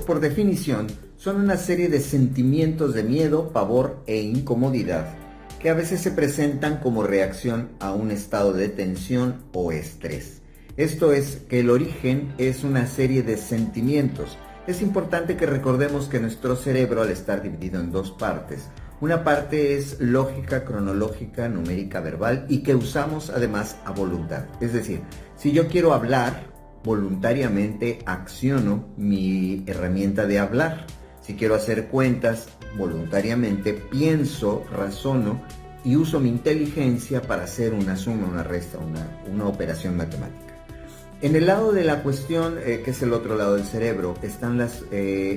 por definición, son una serie de sentimientos de miedo, pavor e incomodidad que a veces se presentan como reacción a un estado de tensión o estrés. Esto es que el origen es una serie de sentimientos. Es importante que recordemos que nuestro cerebro, al estar dividido en dos partes, una parte es lógica, cronológica, numérica, verbal, y que usamos además a voluntad. Es decir, si yo quiero hablar, voluntariamente acciono mi herramienta de hablar. Si quiero hacer cuentas, voluntariamente pienso, razono y uso mi inteligencia para hacer una suma, una resta, una operación matemática. En el lado de la cuestión, que es el otro lado del cerebro, están las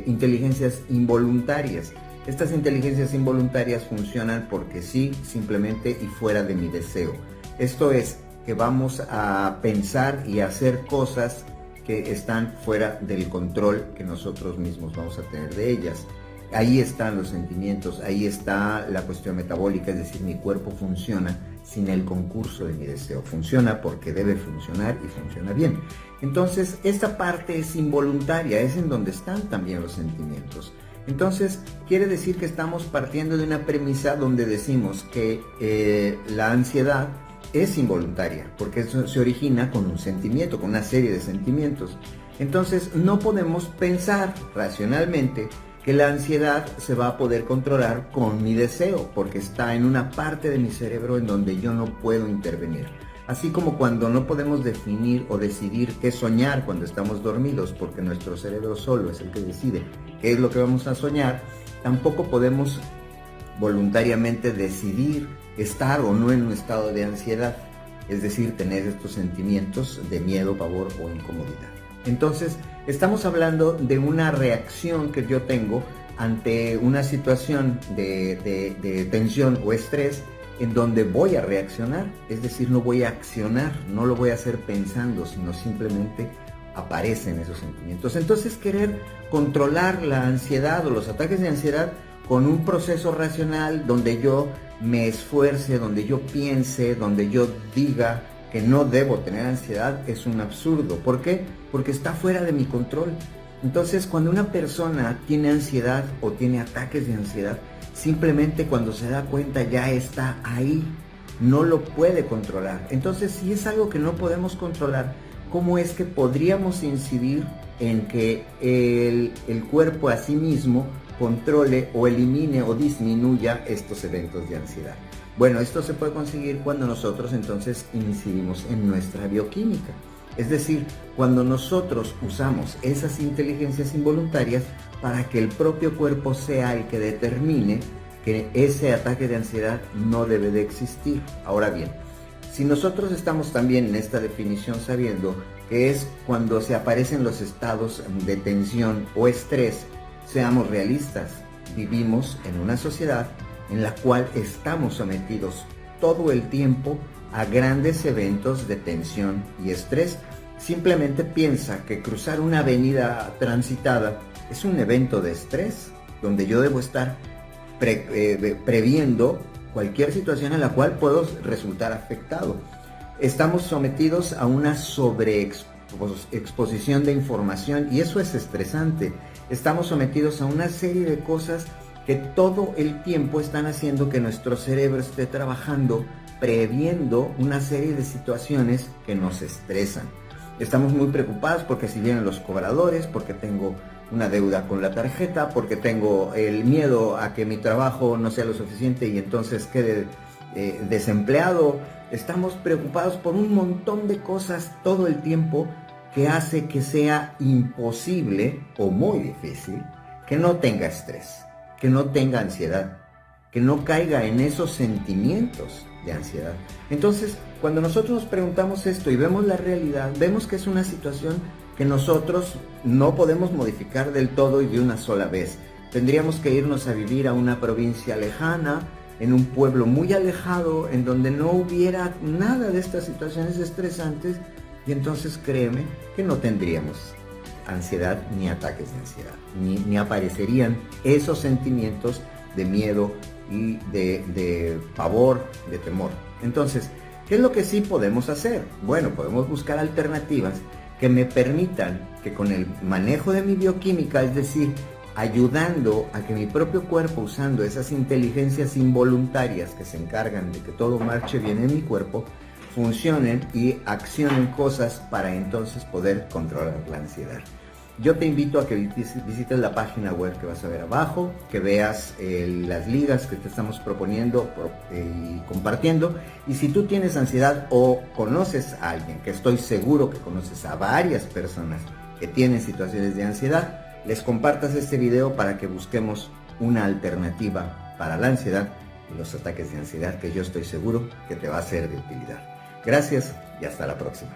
inteligencias involuntarias. Estas inteligencias involuntarias funcionan porque sí, simplemente y fuera de mi deseo. Esto es que vamos a pensar y hacer cosas que están fuera del control que nosotros mismos vamos a tener de ellas. Ahí están los sentimientos, ahí está la cuestión metabólica, es decir, mi cuerpo funciona sin el concurso de mi deseo. Funciona porque debe funcionar y funciona bien. Entonces, esta parte es involuntaria, es en donde están también los sentimientos. Entonces, quiere decir que estamos partiendo de una premisa donde decimos que la ansiedad es involuntaria, porque eso se origina con un sentimiento, con una serie de sentimientos. Entonces, no podemos pensar racionalmente que la ansiedad se va a poder controlar con mi deseo, porque está en una parte de mi cerebro en donde yo no puedo intervenir. Así como cuando no podemos definir o decidir qué soñar cuando estamos dormidos, porque nuestro cerebro solo es el que decide qué es lo que vamos a soñar, tampoco podemos voluntariamente decidir estar o no en un estado de ansiedad, es decir, tener estos sentimientos de miedo, pavor o incomodidad. Entonces, estamos hablando de una reacción que yo tengo ante una situación de tensión o estrés en donde voy a reaccionar, es decir, no voy a accionar, no lo voy a hacer pensando, sino simplemente aparecen esos sentimientos. Entonces, querer controlar la ansiedad o los ataques de ansiedad con un proceso racional donde yo me esfuerce, donde yo piense, donde yo diga que no debo tener ansiedad, es un absurdo. ¿Por qué? Porque está fuera de mi control. Entonces, cuando una persona tiene ansiedad o tiene ataques de ansiedad, simplemente cuando se da cuenta ya está ahí, no lo puede controlar. Entonces, si es algo que no podemos controlar, ¿cómo es que podríamos incidir en que el cuerpo a sí mismo controle o elimine o disminuya estos eventos de ansiedad? Bueno, esto se puede conseguir cuando nosotros entonces incidimos en nuestra bioquímica. Es decir, cuando nosotros usamos esas inteligencias involuntarias para que el propio cuerpo sea el que determine que ese ataque de ansiedad no debe de existir. Ahora bien, si nosotros estamos también en esta definición sabiendo que es cuando se aparecen los estados de tensión o estrés, seamos realistas, vivimos en una sociedad en la cual estamos sometidos todo el tiempo a grandes eventos de tensión y estrés. Simplemente piensa que cruzar una avenida transitada es un evento de estrés, donde yo debo estar previendo cualquier situación en la cual puedo resultar afectado. Estamos sometidos a una sobreexposición de información y eso es estresante. Estamos sometidos a una serie de cosas que todo el tiempo están haciendo que nuestro cerebro esté trabajando, previendo una serie de situaciones que nos estresan. Estamos muy preocupados porque si vienen los cobradores, porque tengo una deuda con la tarjeta, porque tengo el miedo a que mi trabajo no sea lo suficiente y entonces quede desempleado. Estamos preocupados por un montón de cosas todo el tiempo que hace que sea imposible o muy difícil que no tenga estrés, que no tenga ansiedad, que no caiga en esos sentimientos de ansiedad. Entonces, cuando nosotros nos preguntamos esto y vemos la realidad, vemos que es una situación que nosotros no podemos modificar del todo y de una sola vez. Tendríamos que irnos a vivir a una provincia lejana, en un pueblo muy alejado, en donde no hubiera nada de estas situaciones estresantes, y entonces créeme que no tendríamos ansiedad ni ataques de ansiedad, ni aparecerían esos sentimientos de miedo y de pavor, de temor. Entonces, ¿qué es lo que sí podemos hacer? Bueno, podemos buscar alternativas que me permitan que con el manejo de mi bioquímica, es decir, ayudando a que mi propio cuerpo, usando esas inteligencias involuntarias que se encargan de que todo marche bien en mi cuerpo, funcionen y accionen cosas para entonces poder controlar la ansiedad. Yo te invito a que visites la página web que vas a ver abajo, que veas las ligas que te estamos proponiendo y compartiendo. Y si tú tienes ansiedad o conoces a alguien, que estoy seguro que conoces a varias personas que tienen situaciones de ansiedad, les compartas este video para que busquemos una alternativa para la ansiedad y los ataques de ansiedad, que yo estoy seguro que te va a ser de utilidad. Gracias y hasta la próxima.